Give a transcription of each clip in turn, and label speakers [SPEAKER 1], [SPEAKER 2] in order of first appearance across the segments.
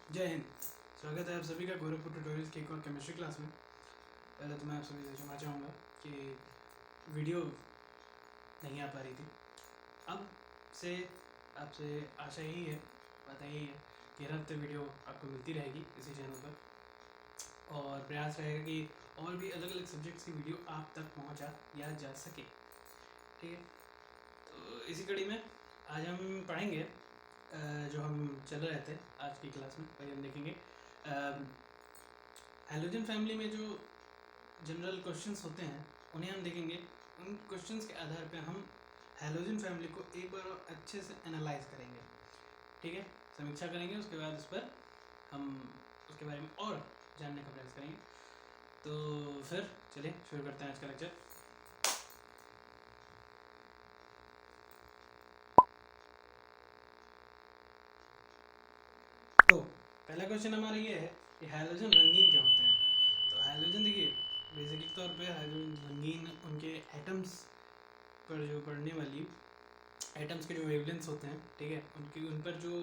[SPEAKER 1] जय हिंद। स्वागत है आप सभी का गोरखपुर ट्यूटोरियल्स की एक और केमिस्ट्री क्लास में। पहले तो मैं आप सभी से क्षमा चाहूँगा कि वीडियो नहीं आ पा रही थी। अब से आपसे आशा यही है, बात यही है कि हर हफ्ते वीडियो आपको मिलती रहेगी इसी चैनल पर, और प्रयास रहेगा कि और भी अलग अलग सब्जेक्ट्स की वीडियो आप तक पहुँचाया जा सके। ठीक है, तो इसी कड़ी में आज हम पढ़ेंगे जो हम चल रहे थे आज की क्लास में, वही हम देखेंगे। हैलोजन फैमिली में जो जनरल क्वेश्चंस होते हैं उन्हें हम देखेंगे। उन क्वेश्चंस के आधार पर हम हैलोजन फैमिली को एक बार और अच्छे से एनालाइज करेंगे। ठीक है, समीक्षा करेंगे, उसके बाद उस पर हम उसके बारे में और जानने का प्रयास करेंगे। तो फिर चलिए शुरू करते हैं आज का लेक्चर। तो पहला क्वेश्चन हमारा ये है कि हैलोजन रंगीन क्यों होते हैं। तो हैलोजन देखिए, बेसिकली तौर पे हैलोजन रंगीन उनके एटम्स पर जो पड़ने वाली एटम्स के जो वेवलेंथ्स होते हैं, ठीक है, उनकी उन पर जो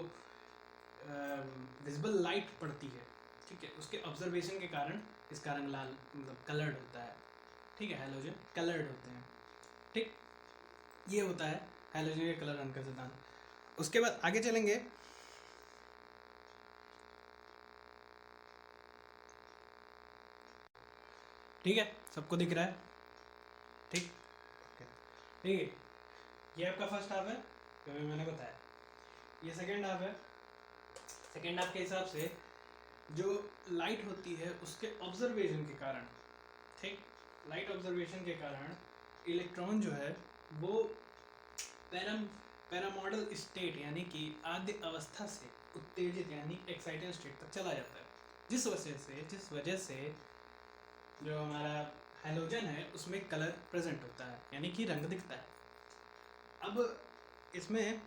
[SPEAKER 1] विजिबल लाइट पड़ती है, ठीक है, उसके ऑब्जर्वेशन के कारण इसका रंग लाल मतलब कलर्ड होता है। ठीक है, हैलोजन कलर्ड होते हैं। ठीक, ये होता है हैलोजन के कलर रंग का सिद्धांत। उसके बाद आगे चलेंगे। ठीक है, सबको दिख रहा है? ठीक, ठीक है, ये आपका फर्स्ट हाफ है जो भी मैंने बताया। ये सेकेंड हाफ है। सेकेंड हाफ के हिसाब से जो लाइट होती है उसके ऑब्जर्वेशन के कारण, ठीक, लाइट ऑब्जर्वेशन के कारण इलेक्ट्रॉन जो है वो पैरामॉडल स्टेट यानी कि आद्य अवस्था से उत्तेजित यानी एक्साइटेड स्टेट तक चला जाता है, जिस वजह से जो हमारा हैलोजन है उसमें कलर प्रेजेंट होता है, यानी कि रंग दिखता है। अब इसमें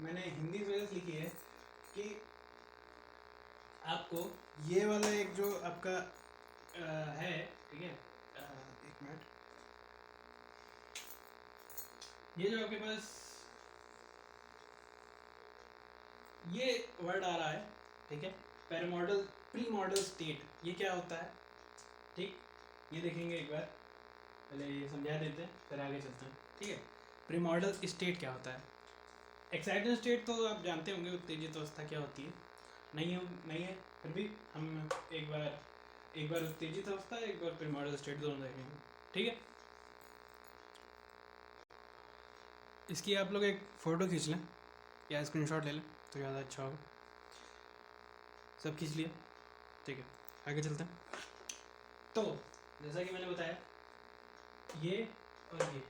[SPEAKER 1] मैंने हिंदी वर्जन लिखी है कि आपको ये वाला एक जो आपका है, ठीक है, एक मिनट, ये जो आपके पास ये वर्ड आ रहा है, ठीक है, पैरामॉडल प्री मॉडल स्टेट, ये क्या होता है? ठीक, ये देखेंगे एक बार, पहले ये समझा देते हैं फिर आगे चलते हैं। ठीक है, प्री मॉडल स्टेट क्या होता है? एक्साइटेड स्टेट तो आप जानते होंगे, उत्तेजित अवस्था क्या होती है। नहीं है, फिर भी हम एक बार उत्तेजित अवस्था, एक बार प्री मॉडल स्टेट दोनों देखेंगे। ठीक है, इसकी आप लोग एक फ़ोटो खींच लें या स्क्रीनशॉट ले लें तो ज़्यादा अच्छा होगा। सब खींच लिया? ठीक है, आगे चलते हैं। तो जैसा कि मैंने बताया, ये और ये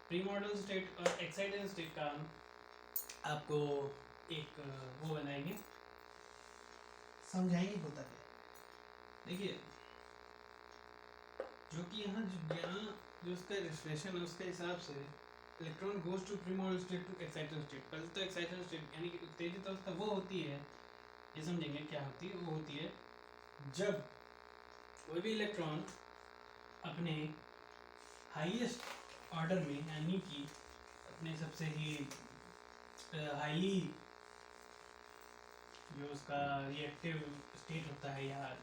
[SPEAKER 1] प्री मॉडल स्टेट और एक्साइटेड स्टेट का हम आपको एक वो बनाएंगे, समझाएंगे होता है। देखिए, जो कि यहाँ जो उसका रिफ्रेशन है उसके हिसाब से electron goes to pre model state to excited state. पहले तो एक्साइटेड स्टेट यानी कि उत्तेजित अवस्था वो होती है, ये समझेंगे क्या होती है। वो होती है जब कोई भी इलेक्ट्रॉन अपने हाईएस्ट ऑर्डर में यानी कि अपने सबसे ही हाईली जो उसका रिएक्टिव स्टेट होता है या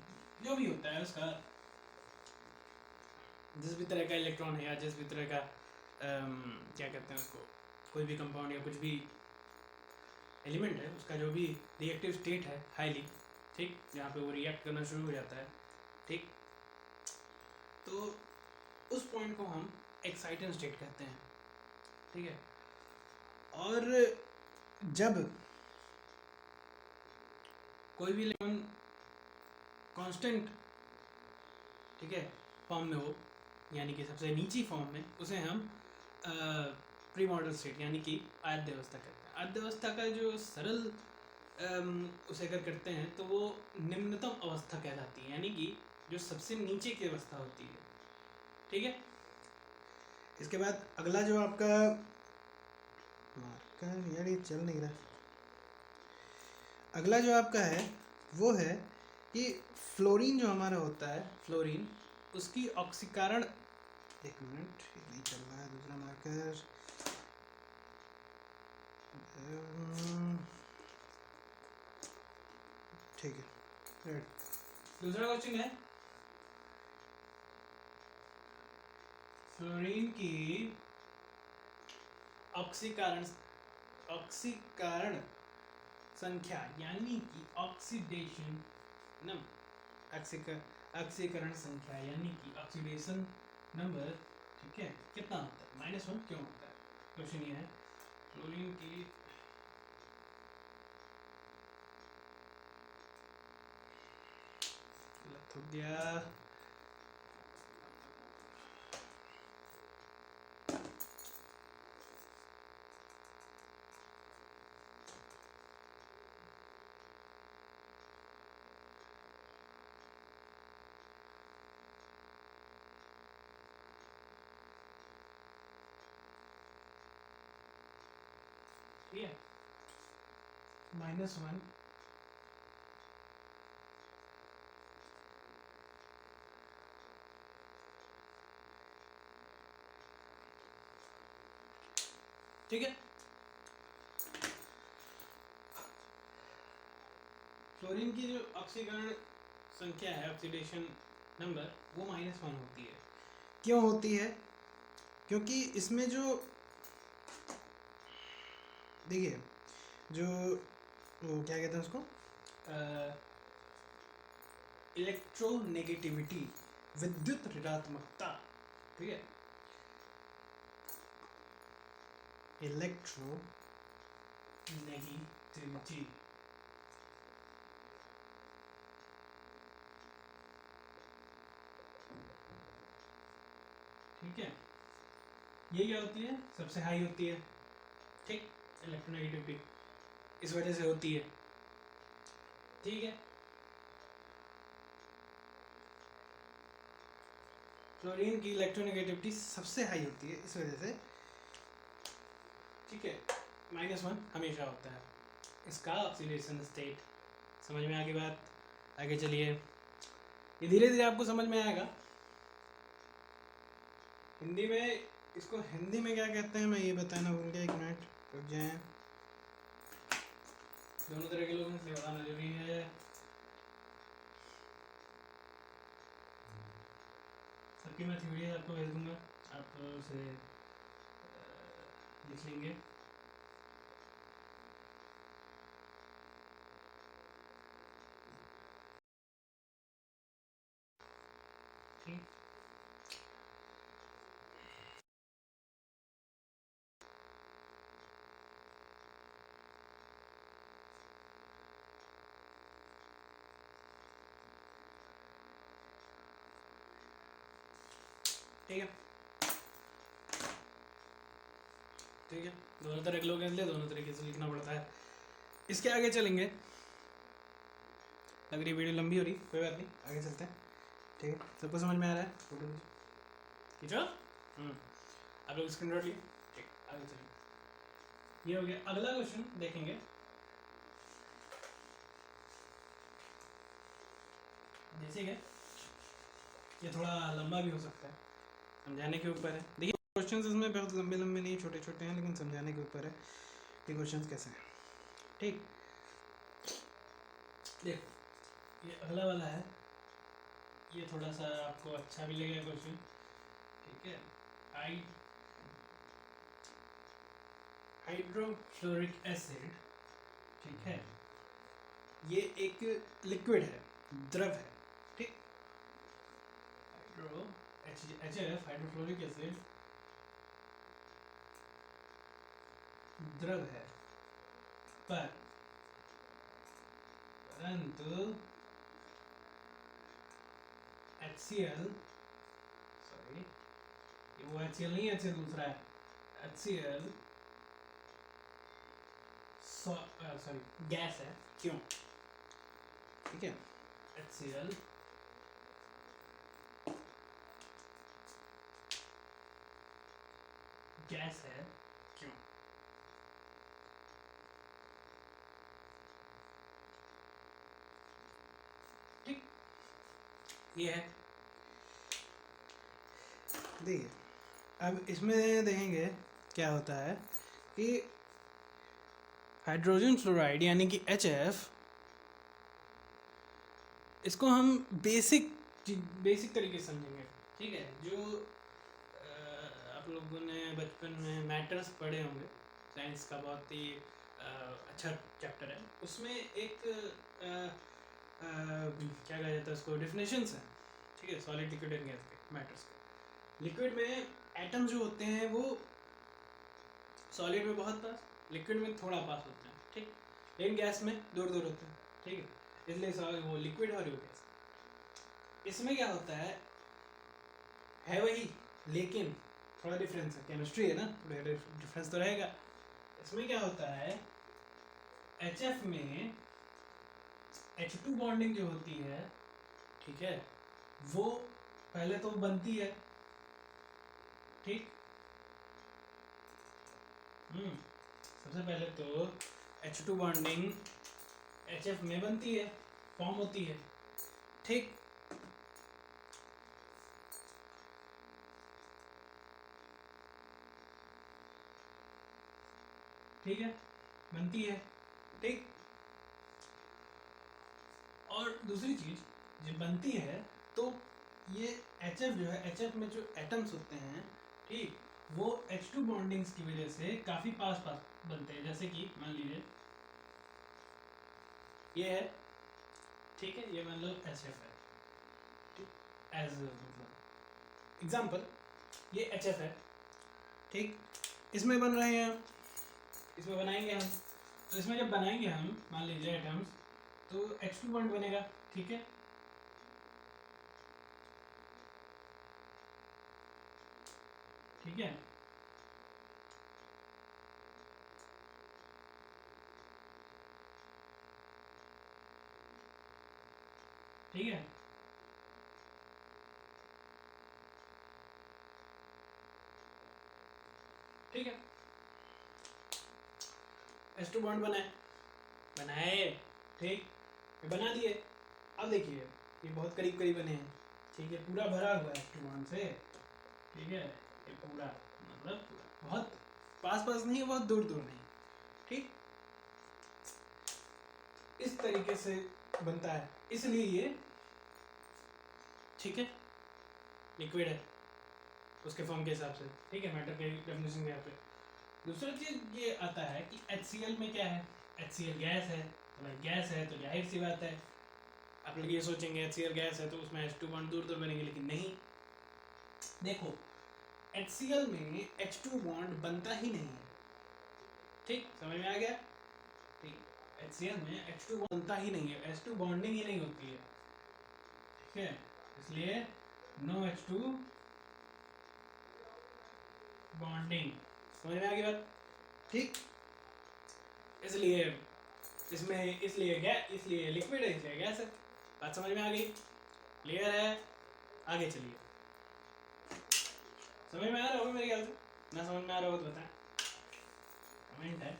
[SPEAKER 1] जो भी होता है उसका, जिस भी तरह का इलेक्ट्रॉन है या जिस भी तरह का क्या कहते हैं उसको, कोई भी कंपाउंड या कुछ भी एलिमेंट है, उसका जो भी रिएक्टिव स्टेट है हाईली, ठीक, जहाँ पे वो रिएक्ट करना शुरू हो जाता है, ठीक, तो उस पॉइंट को हम एक्साइटेड स्टेट कहते हैं। ठीक है, और जब कोई भी इलेक्ट्रॉन कांस्टेंट, ठीक है, फॉर्म में हो, यानी कि सबसे नीची फॉर्म में, उसे हम प्री मॉडल स्टेट यानी कि आद्य अवस्था कहते हैं। आद्य अवस्था का जो सरल उसे अगर करते हैं तो वो निम्नतम अवस्था कहलाती है, यानी कि जो सबसे नीचे की अवस्था होती है। ठीक है, इसके बाद अगला जो आपका मार्कर, यार ये चल नहीं रहा, अगला जो आपका है वो है कि फ्लोरीन जो हमारा होता है, फ्लोरीन, उसकी ऑक्सीकरण, एक मिनट, ये नहीं चल रहा है दूसरा मार्कर, ठीक है। दूसरा क्वेश्चन है फ्लोरीन की ऑक्सीकरण संख्या यानी कि ऑक्सीडेशन ऑक्सीकरण संख्या यानी कि ऑक्सीडेशन नंबर, ठीक है, कितना होता है? -1 क्यों होता है? क्वेश्चन ये है फ्लोरीन की गलत हो गया। ठीक है, -1 ठीक है। फ्लोरीन की जो ऑक्सीकरण संख्या है, ऑक्सीडेशन नंबर, वो -1 होती है। क्यों होती है? क्योंकि इसमें जो देखिए जो वो क्या कहते हैं उसको, इलेक्ट्रोनेगेटिविटी, विद्युत ऋणात्मकता, ठीक है, इलेक्ट्रोनेगेटिविटी, ठीक है, ये क्या होती है? सबसे हाई होती है, ठीक, इलेक्ट्रोनेगेटिविटी इस वजह से होती है, ठीक है। फ्लोरीन की इलेक्ट्रोनेगेटिविटी सबसे हाई होती है इस वजह से, ठीक है, -1 हमेशा होता है इसका ऑक्सीडेशन स्टेट। समझ में आ गई बात? आगे चलिए, ये धीरे धीरे आपको समझ में आएगा। हिंदी में इसको हिंदी में क्या कहते हैं मैं ये बताना भूल गया, 1 मिनट रुक जाए। दोनों तरह के लोगों से बताना जरूरी है। सबकी मैं थ्योरी आपको भेज दूंगा, आप उसे लिख लेंगे। ठीक, ठीक है, ठीक है। दोनों तरह के लोग हैं इसलिए दोनों तरीके से लिखना पड़ता है। इसके आगे चलेंगे, लग रही वीडियो लंबी हो रही, कोई बात नहीं, आगे चलते हैं, ठीक है। सबको समझ में आ रहा है? फोटो खींचो, आप लोग स्क्रीन शॉट लिए, ठीक, आगे चलेंगे। ये हो गया। अगला क्वेश्चन देखेंगे, जैसे कि ये थोड़ा लंबा भी हो सकता है, समझाने के ऊपर है। देखिए क्वेश्चंस इसमें बहुत लंबे लंबे नहीं, छोटे छोटे हैं, लेकिन समझाने के ऊपर है कि क्वेश्चंस कैसे हैं, ठीक। देखो ये अगला वाला है, ये थोड़ा सा आपको अच्छा भी लगेगा क्वेश्चन, ठीक है। हाइड्रोफ्लोरिक एसिड, ठीक है, ये एक लिक्विड है, द्रव है, ठीक। HF हाइड्रोफ्लोरिक एसिड द्रव है, परंतु HCl, सॉरी वो HCl नहीं है, HCl दूसरा है, HCl सॉरी गैस है। क्यों? ठीक है, HCl गैस है, क्यों? ठीक, ये है। देखिए अब इसमें देखेंगे क्या होता है कि हाइड्रोजन फ्लोराइड यानी कि HF इसको हम बेसिक तरीके से समझेंगे, ठीक है। जो आप लोगों ने बचपन में मैटर्स पढ़े होंगे, साइंस का बहुत ही अच्छा चैप्टर है, उसमें एक क्या कहा जाता है उसको, डेफिनेशंस है, ठीक है, सॉलिड लिक्विड एंड गैस के मैटर्स के। लिक्विड में एटम जो होते हैं वो सॉलिड में बहुत पास, लिक्विड में थोड़ा पास होते हैं, ठीक। लेकिन गैस में दूर दूर होते हैं, ठीक है, इसलिए वो लिक्विड और वो गैस। इसमें क्या होता है वही, लेकिन थोड़ा डिफरेंस है, केमिस्ट्री है ना, थोड़ा डिफरेंस तो रहेगा। इसमें क्या होता है, HF में H2 बॉन्डिंग जो होती है, ठीक है, वो पहले तो बनती है, ठीक। सबसे पहले तो H2 बॉन्डिंग HF में बनती है, फॉर्म होती है, ठीक। ठीक है, बनती है, ठीक। और दूसरी चीज जब बनती है तो ये HF जो है, HF में जो एटम्स होते हैं, ठीक, वो H2 बॉन्डिंग्स की वजह से काफी पास पास बनते हैं। जैसे कि मान लीजिए ये है, ठीक है, ये मान लो HF है, ठीक, एज मतलब एग्जाम्पल, ये HF है, ठीक। इसमें बन रहे हैं, इसमें बनाएंगे हम, तो इसमें जब बनाएंगे हम मान लीजिए एटम्स, तो H2 बॉन्ड बनेगा, ठीक है। ठीक है, ठीक है, ठीक है। H2 बॉन्ड बनाए, ठीक, ये बना दिए। अब देखिए ये बहुत करीब करीब बने हैं, ठीक है, पूरा भरा हुआ है H2 बॉन्ड से, ठीक है, ये पूरा मतलब बहुत पास पास नहीं है, बहुत दूर दूर नहीं, ठीक। इस तरीके से बनता है, इसलिए ये, ठीक है, लिक्विड है उसके फॉर्म के हिसाब से, ठीक है, मैटर के डेफिनेशन के यहाँ पे। दूसरा चीज ये आता है कि HCl में क्या है, HCl गैस है, तो भाई गैस है तो जाहिर सी बात है, आप लोग ये सोचेंगे HCl गैस है तो उसमें H2 बॉन्ड दूर दूर बनेंगे, लेकिन नहीं। देखो HCl में H2 बॉन्ड बनता ही नहीं है, ठीक, समझ में आ गया, ठीक। HCl में H2 बनता ही नहीं है, H2 बॉन्डिंग ही नहीं होती है, ठीक है, इसलिए नो H2 बॉन्डिंग, समझ में आ गई बात, ठीक। इसलिए इसमें, इसलिए लिक्विड है, इसलिए गैस है, बात समझ में आ गई, क्लियर है। आगे चलिए, समझ में आ रहा होगा मेरे ख्याल से, ना समझ में आ रहा हो तो बताएं, कमेंट है।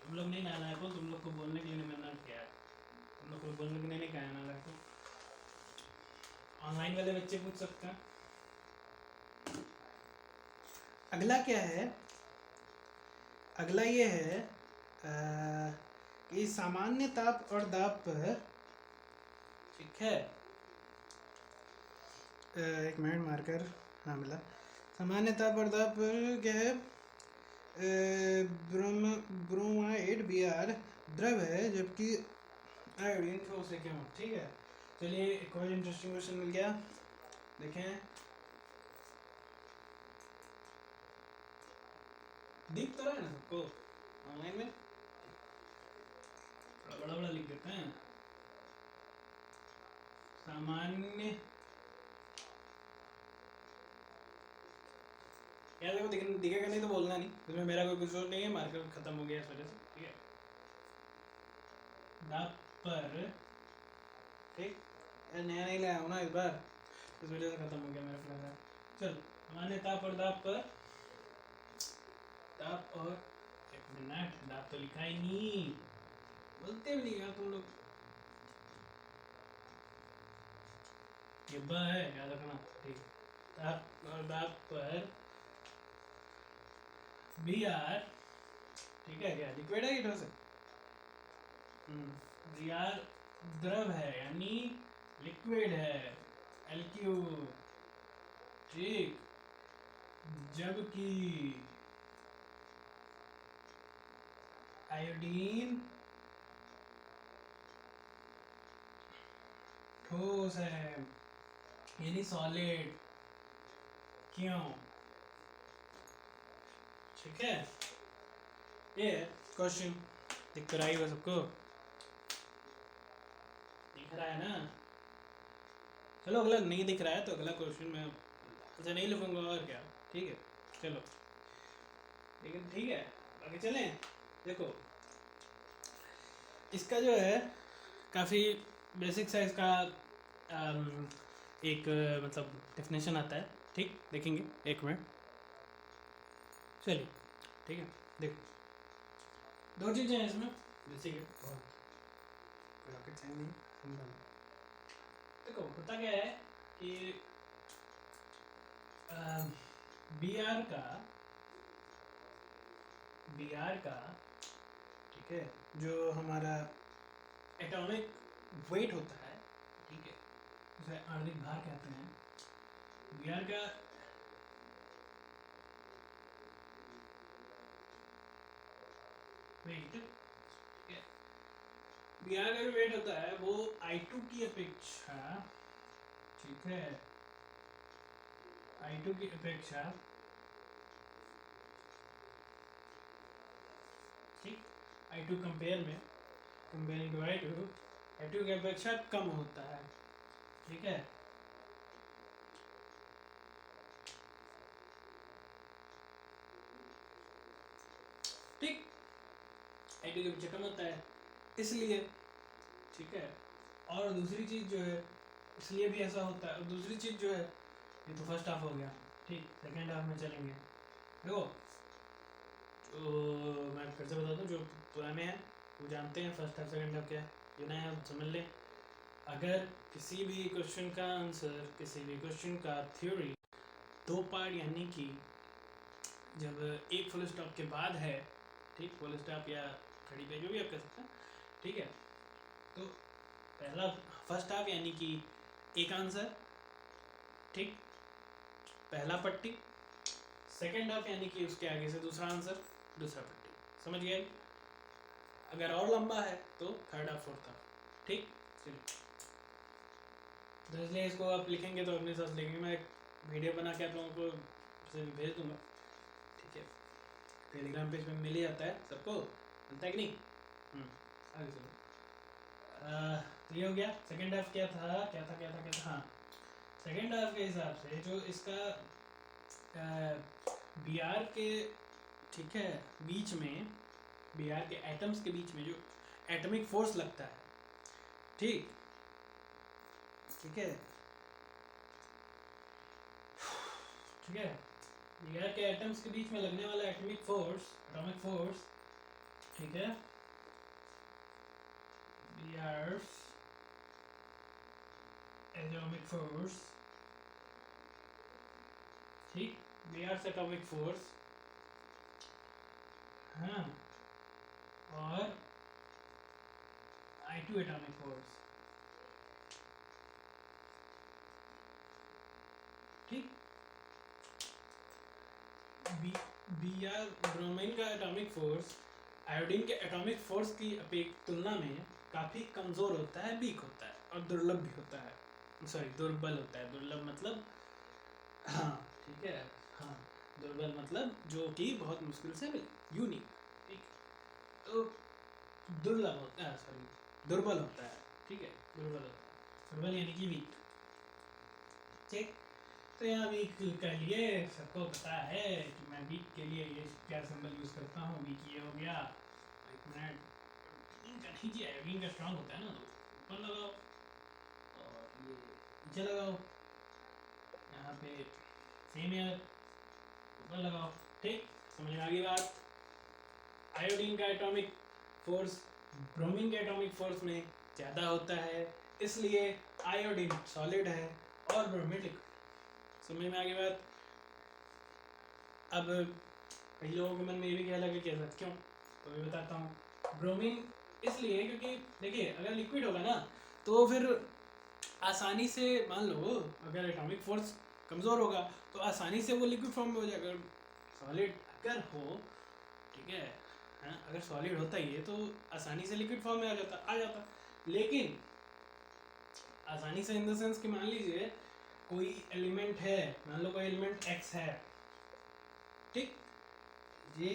[SPEAKER 1] तुम लोग नहीं नालायक हो, तुम लोग को बोलने के लिए मैंने किया है, तुम लोग को बोलने के लिए नहीं कहा नालायक हो, ऑनलाइन वाले बच्चे पूछ सकते हैं। अगला क्या है, अगला ये है कि सामान्य ताप और दाब पर, ठीक है, एक मिनट मार्कर, हाँ मिला। सामान्य ताप और दाब पर क्या है, ब्रोमाइड Br द्रव है, जबकि आयोडीन ठोस है, क्यों, ठीक है। चलिए एक और इंटरेस्टिंग क्वेश्चन मिल गया, देखें, दिख तो रहा है ना सबको ऑनलाइन में, बड़ा बड़ा लिख देते हैं, सामान्य, यार देखो दिखेगा नहीं तो बोलना नहीं, इसमें मेरा कोई कुछ नहीं है, मार्कर खत्म हो गया इस वजह से, ठीक है, दाब पर, ठीक, नया नहीं लाया हूँ ना इस बार, इस वजह से खत्म हो गया मेरा फ्लैश। चल, सामान्य ताप और दाब पर, ताप और, एक मिनट, दाब तो लिखा ही नहीं, बोलते भी नहीं यार तुम लोग, ये ब है, याद रखना, ठीक, ताप और दाब पर Br, ठीक है, क्या लिक्विड है, ठोस है, Br द्रव है यानी लिक्विड है, LQ, ठीक। जबकि आयोडीन ठोस है यानी सॉलिड। क्यों? ठीक है, ये क्वेश्चन दिख तो रहा ही हो सबको, दिख रहा है ना? चलो अगला नहीं दिख रहा है तो अगला क्वेश्चन मैं ऐसा नहीं लिखूंगा और क्या, ठीक है चलो। लेकिन ठीक है, आगे चलें। देखो इसका जो है काफ़ी बेसिक सा इसका एक मतलब डेफिनेशन आता है, ठीक देखेंगे एक मिनट, चलिए ठीक है। देखो दो चीज़ें हैं इसमें बेसिक है, कोई रॉकेट साइंस नहीं सिंपल है। देखो होता क्या है कि बी आर का ठीक है, जो हमारा एटॉमिक वेट होता है, ठीक है, उसे आणविक भार कहते हैं। बी आर का वेट, ठीक है, बी आर का जो वेट होता है वो I2 की अपेक्षा, ठीक है, I2 की अपेक्षा, ठीक, I2 कंपेयर में, कंपेयरिंग टू I2 की अपेक्षा कम होता है, ठीक है। ठीक, I2 की अपेक्षा कम होता है इसलिए, ठीक है। और दूसरी चीज़ जो है इसलिए भी ऐसा होता है, और दूसरी चीज़ जो है, ये तो फर्स्ट हाफ हो गया, ठीक, सेकेंड हाफ में चलेंगे। देखो तो मैं फिर से बता दूं, जो पुराने हैं वो जानते हैं फर्स्ट हाफ सेकेंड हाफ क्या है, जो नए हैं समझ लें। अगर किसी भी क्वेश्चन का आंसर, किसी भी क्वेश्चन का थ्योरी दो पार्ट यानी कि जब एक फुल स्टॉप के बाद है, ठीक, फुल स्टॉप या खड़ी पे जो भी आप कह सकते हैं, ठीक है, तो पहला फर्स्ट हाफ यानी कि एक आंसर, ठीक, पहला पट्टी, सेकेंड हाफ यानी कि उसके आगे से दूसरा आंसर, दूसरा पट्टी, समझ गए? अगर और लंबा है तो थर्ड हाफ फोर्थ हाफ, ठीक। चलिए तो इसलिए इसको आप लिखेंगे तो अपने साथ लिखेंगे, मैं एक वीडियो बना के आप लोगों को से भी भेज दूंगा, ठीक है, टेलीग्राम पेज में मिल ही जाता है सबको, मिलता है कि नहीं? आगे चलो। तो ये हो गया सेकेंड हाफ। क्या था हाँ, सेकेंड हाफ के हिसाब से जो इसका बी आर के, ठीक है, बीच में, बी आर के एटम्स के बीच में जो एटॉमिक फोर्स लगता है, ठीक, ठीक है, ठीक है, बी आर के एटम्स के बीच में लगने वाला एटॉमिक फोर्स, ठीक है, बी आर एटॉमिक फोर्स, ठीक, बी आर एटॉमिक फोर्स, हाँ, और I2 एटॉमिक फोर्स, ठीक, बी आर ब्रोमीन का एटॉमिक फोर्स आयोडीन के एटॉमिक फोर्स की तुलना में काफ़ी कमज़ोर होता है, वीक होता है और दुर्लभ भी होता है, सॉरी दुर्बल होता है, दुर्लभ मतलब, हाँ ठीक है, हाँ दुर्बल मतलब जो कि बहुत मुश्किल से मिले, यूनिक, ठीक, तो दुर्लभ होता है, सॉरी दुर्बल होता है, ठीक है, दुर्बल होता है, दुर्बल यानी कि वीक, ठीक। तो यहाँ वीक के लिए सबको पता है कि मैं वीक के लिए ये क्या सिंबल यूज़ करता हूँ, वीक ये हो गया, एक मिनट, इनका नीचे आयोडीन का स्ट्रॉन्ग होता है ना, तो ऊपर लगाओ और ये नीचे लगाओ, यहाँ पे सेम यार ऊपर लगाओ, ठीक, समझ में आ गई बात। आयोडीन का एटॉमिक फोर्स ब्रोमीन के एटॉमिक फोर्स में ज़्यादा होता है, इसलिए आयोडीन सॉलिड है और ब्रोमीन लिक्विड, समझ में आ गई बात। अब कई लोगों के मन में ये भी ख्याल है कि कैसा क्यों, तो मैं बताता हूँ। ब्रोमीन इसलिए क्योंकि देखिए अगर लिक्विड होगा ना तो फिर आसानी से मान लो अगर एटॉमिक फोर्स कमज़ोर होगा तो आसानी से वो लिक्विड फॉर्म में हो जाएगा। सॉलिड अगर हो, ठीक है, हाँ, अगर सॉलिड होता ही है तो आसानी से लिक्विड फॉर्म में आ जाता। लेकिन आसानी से इन द सेंस कि मान लीजिए कोई एलिमेंट है, मान लो कोई एलिमेंट एक्स है, ठीक, जी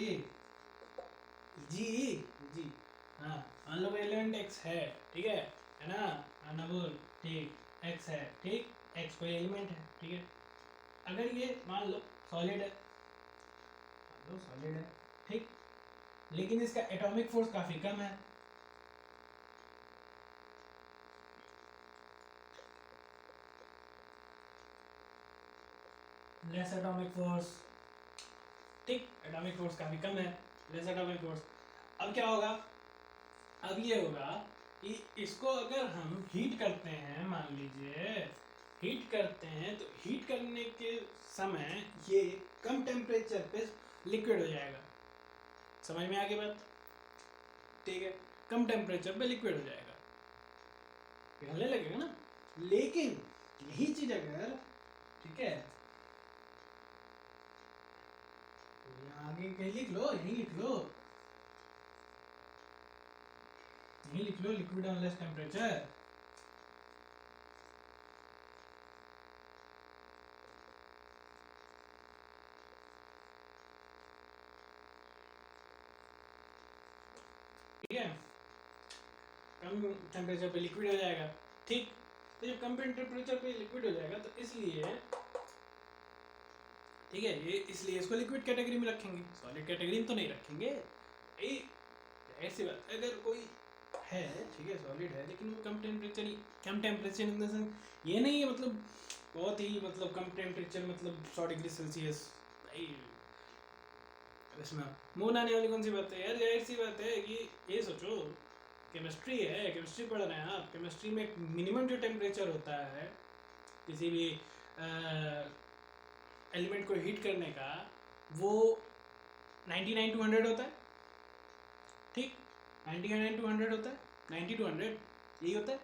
[SPEAKER 1] जी जी, हाँ, मान लो कोई एलिमेंट एक्स है, ठीक है ना, ना बोल, ठीक, एक्स है, ठीक, एक्स कोई एलिमेंट है, ठीक है। अगर ये मान लो सॉलिड है, मान लो सॉलिड है, ठीक, लेकिन इसका एटॉमिक फोर्स काफ़ी कम है, लेस एटॉमिक फोर्स, ठीक, एटॉमिक फोर्स काफ़ी कम है, लेस एटॉमिक फोर्स। अब क्या होगा, अब ये होगा कि इसको अगर हम हीट करते हैं, मान लीजिए हीट करते हैं, तो हीट करने के समय ये कम टेम्परेचर पे लिक्विड हो जाएगा। समझ में आ गई बात, ठीक है, कम टेम्परेचर पे लिक्विड हो जाएगा, पिघलने लगेगा ना। लेकिन यही चीज अगर, ठीक है, आगे कहीं लिख लो, यही लिख लो, यही लिख लो, लिक्विड ऑन लेस टेम्परेचर, ठीक है, कम टेम्परेचर पे लिक्विड हो जाएगा, ठीक। तो जब कम टेम्परेचर पे लिक्विड हो जाएगा तो इसलिए, ठीक है, ये इसलिए इसको लिक्विड कैटेगरी में रखेंगे, सॉलिड कैटेगरी में तो नहीं रखेंगे। ऐसी बात, अगर कोई है, ठीक है, सॉलिड है, लेकिन वो कम टेम्परेचर इन द सेंस ये नहीं है मतलब बहुत ही मतलब कम टेम्परेचर मतलब 100 डिग्री सेल्सियस, भाई इसमें मुँह आने वाली कौन सी बात है यार, जाहिर सी बात है कि ये सोचो, केमिस्ट्री है, केमिस्ट्री पढ़ रहे हैं आप, केमिस्ट्री में मिनिमम जो टेम्परेचर होता है किसी भी एलिमेंट को हीट करने का, वो 99 टू 100 होता है, ठीक, 99 टू 100 होता है, 90 टू 100 यही होता है।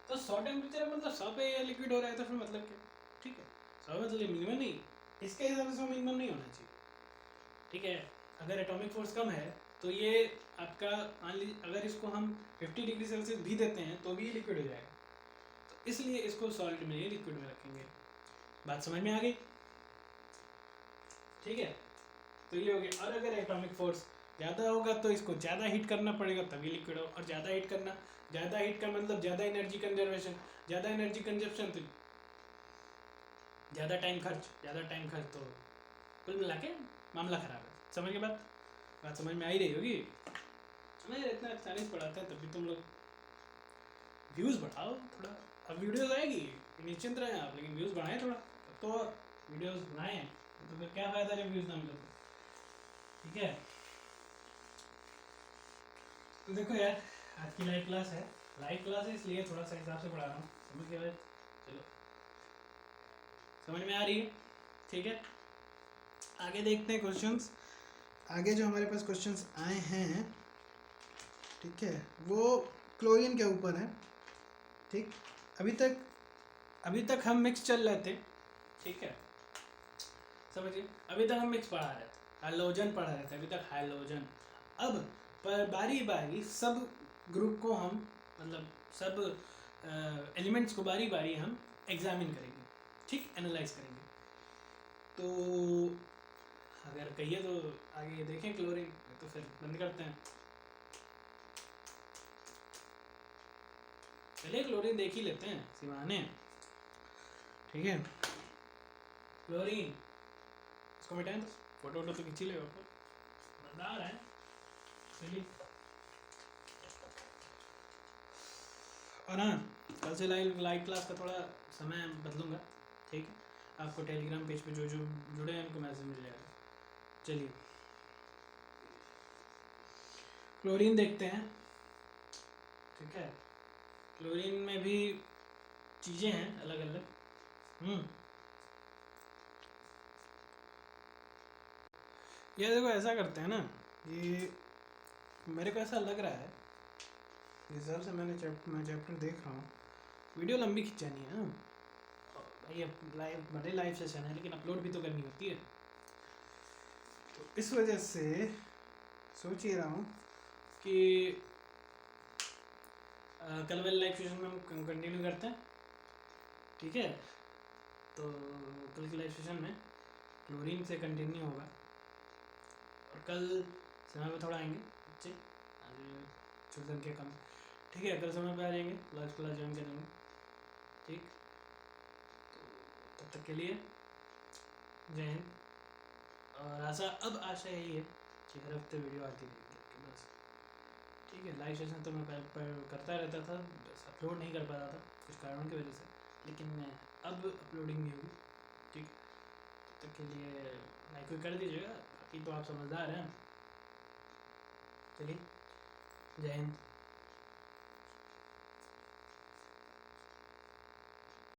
[SPEAKER 1] तो 100 टेम्परेचर मतलब 100 पे लिक्विड हो रहा है, तो फिर मतलब क्या, ठीक है, 100 मतलब मिनिमम नहीं, इसके हिसाब से मिनिमम नहीं होना चाहिए, ठीक है। अगर एटॉमिक फोर्स कम है तो ये आपका, मान लीजिए अगर इसको हम 50 डिग्री सेल्सियस भी देते हैं तो भी ये लिक्विड हो जाएगा, तो इसलिए इसको सॉलिड में, ये लिक्विड में रखेंगे। बात समझ में आ गई, ठीक है, तो ये हो गया। और अगर एटॉमिक फोर्स ज़्यादा होगा तो इसको ज़्यादा हीट करना पड़ेगा तभी लिक्विड हो, और ज़्यादा हीट का मतलब ज़्यादा एनर्जी कंजर्वेशन, ज़्यादा एनर्जी कंजप्शन, तो ज़्यादा टाइम खर्च, तो कुल मिला के मामला ख़राब है। समझ के बात समझ में आ ही रही होगी। मैं इतना चाइनीज पढ़ाते हैं तभी तुम लोग व्यूज़ बढ़ाओ थोड़ा। अब वीडियोज़ आएगी, निश्चिंत रहें आप, लेकिन व्यूज़ बढ़ाएं थोड़ा, तो और वीडियोज़ बनाएं, तो फिर क्या फ़ायदा जब व्यूज़ ना मिले, ठीक है। तो देखो यार, आज की लाइव क्लास है, इसलिए थोड़ा सा हिसाब से पढ़ा रहा हूँ, समझ के बाद चलो, समझ में आ रही है, ठीक है। आगे देखते हैं क्वेश्चंस, आगे जो हमारे पास क्वेश्चंस आए हैं, ठीक है, वो क्लोरीन के ऊपर है, ठीक। अभी तक हम मिक्स चल रहे थे, ठीक है, समझिए, अभी तक हम मिक्स पढ़ा रहे थे, हाइड्रोजन पढ़ा रहे थे अभी तक, हाइड्रोजन। अब पर बारी बारी सब ग्रुप को हम, मतलब सब एलिमेंट्स को बारी बारी हम एग्जामिन करेंगे, ठीक, एनालाइज करेंगे। तो अगर कहिए तो आगे देखें क्लोरीन, तो फिर बंद करते हैं। चलिए क्लोरीन देख ही लेते हैं, सिवाने, ठीक है। क्लोरीन, इसको मिटाएं, तो फोटो तो खींची ले, बता रहा है, चलिए। और हाँ, कल से लाइव क्लास का थोड़ा समय बदलूंगा, ठीक है। आपको टेलीग्राम पेज पे जो जो जुड़े हैं उनको मैसेज मिल जाएगा। चलिए क्लोरीन देखते हैं, ठीक है। क्लोरीन में भी चीज़ें हैं अलग अलग। ये देखो ऐसा करते हैं ना, ये मेरे को ऐसा लग रहा है, जिस हिसाब से मैं चैप्टर देख रहा हूँ, वीडियो लंबी खिंचानी है ना भाई। अब लाइव बड़े लाइव सेशन है, लेकिन अपलोड भी तो करनी होती है। तो इस वजह से सोच ही रहा हूँ कि कल वाले लाइव सेशन में हम कंटिन्यू करते हैं, ठीक है। तो कल के लाइव सेशन में क्लोरीन से कंटिन्यू होगा, और कल समय पे थोड़ा आएंगे बच्चे, छुट्टी संख्या कम, ठीक है। कल समय पे आ जाएंगे, लास्ट क्लास ज्वाइन करेंगे, ठीक। तो तब तक के लिए जय हिंद। और अब आशा यही है कि हर हफ्ते वीडियो आती रहेगी बस, ठीक है। लाइव सेशन तो मैं करता रहता था, बस अपलोड नहीं कर पाता था कुछ कारणों की वजह से, लेकिन अब अपलोडिंग भी होगी, ठीक। तब तक के लिए लाइक भी कर दीजिएगा, बाकी तो आप समझदार हैं। चलिए, जय हिंद।